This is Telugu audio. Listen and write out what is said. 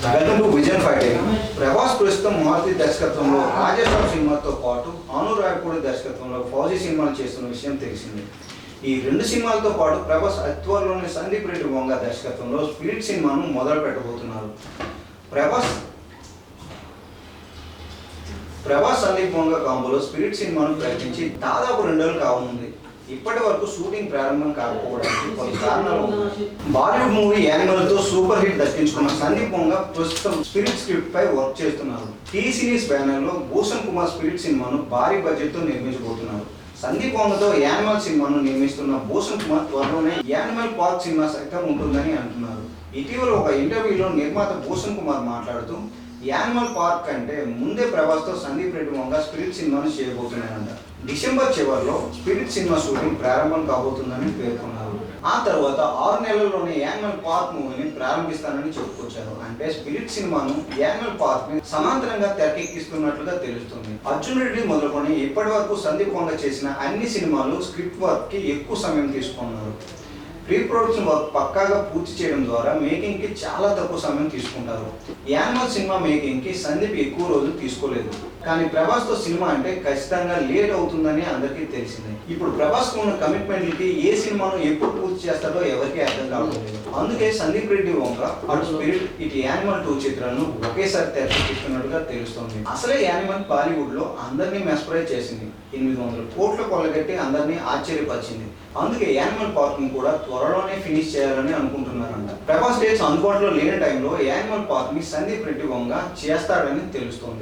Welcome to vision fighting. Prabhas ప్రస్తుతం మారుతి దర్శకత్వంలో రాజేశ్వరం సినిమాతో పాటు అను రాయపూడి దర్శకత్వంలో ఫౌజీ సినిమాలు చేస్తున్న విషయం తెలిసింది. ఈ రెండు సినిమాలతో పాటు ప్రభాస్ త్వరలోని సందీప్ రెడ్డి వంగ దర్శకత్వంలో స్పిరిట్ సినిమాను మొదలు పెట్టబోతున్నారు. ప్రభాస్ సందీప్ వంగ కాంబోలో స్పిరిట్ సినిమాను ప్రయత్నించి దాదాపు 2 నెలలు కావనుంది. ఇప్పటి వరకు షూటింగ్ ప్రారంభం కాకపోవడానికి పలు కారణాలు ఉన్నాయి. బాలీవుడ్ మూవీ యానిమల్తో సూపర్ హిట్ దక్కించుకున్న సందీప్ వంగ ప్రస్తుతం స్పిరిట్ స్క్రిప్ట్ పై వర్క్ చేస్తున్నారు. టీ సిరీస్ బ్యానర్ లో భూషణ్ కుమార్ స్పిరిట్ సినిమాను భారీ బడ్జెట్ తో నిర్మించబోతున్నారు. సందీప్ వంగతో యానిమల్ సినిమాను నిర్మిస్తున్న భూషణ్ కుమార్ త్వరలోనే యానిమల్ పార్క్ సినిమా సైతం ఉంటుందని అంటున్నారు. ఇటీవల ఒక ఇంటర్వ్యూలో నిర్మాత భూషణ్ కుమార్ మాట్లాడుతూ యానిమల్ పార్క్ అంటే ముందే ప్రభాస్తో సందీప్ రెడ్డి వంగ స్పిరిట్ సినిమాను చేయబోతున్నారంట. డిసెంబర్ చివరిలో స్పిరిట్ సినిమా షూటింగ్ ప్రారంభం కాబోతుందని పేర్కొన్నారు. ఆ తర్వాత 6 నెలల్లోనే యానిమల్ పార్క్ మూవీని ప్రారంభిస్తానని చెప్పుకొచ్చారు. అంటే స్పిరిట్ సినిమాను యానిమల్ పార్క్ ని సమాంతరంగా తెరకెక్కిస్తున్నట్లుగా తెలుస్తుంది. అర్జున్ రెడ్డి మొదలుకొని ఇప్పటి వరకు సందీప్ వంగ చేసిన అన్ని సినిమాలు స్క్రిప్ట్ వర్క్ కి ఎక్కువ సమయం తీసుకున్నారు. ప్రీ ప్రొడక్షన్ వర్క్ పక్కాగా పూర్తి చేయడం ద్వారా మేకింగ్ కి చాలా తక్కువ సమయం తీసుకుంటారు. యానిమల్ సినిమా మేకింగ్ కి సందీప్ ఎక్కువ రోజులు తీసుకోలేదు. కానీ ప్రభాస్ తో సినిమా అంటే ఖచ్చితంగా లేట్ అవుతుందని అందరికీ తెలిసిందే. ఇప్పుడు ప్రభాస్ కు ఉన్న కమిట్మెంట్లకి ఏ సినిమాను ఎప్పుడు పూర్తి చేస్తాడో ఎవరికీ అర్థం కావట్లేదు. అందుకే సందీప్ రెడ్డి వంగ అటు స్పిరిట్ ఇటు యానిమల్ 2 చిత్రాలను ఒకేసారి తెరకెక్కిస్తున్నట్టుగా తెలుస్తోంది. అసలే యానిమల్ బాలీవుడ్ లో అందరినీ మెస్పరైజ్ చేసింది. 800 కోట్ల కొల్లగట్టి అందరినీ ఆశ్చర్యపరిచింది. అందుకే యానిమల్ పార్క్ ను కూడా త్వరలోనే ఫినిష్ చేయాలని అనుకుంటున్నారంట. ప్రభాస్ డేట్స్ అందుబాటులో లేని టైంలో యానిమల్ పార్క్ ని సందీప్ రెడ్డి వంగ చేస్తాడని తెలుస్తోంది.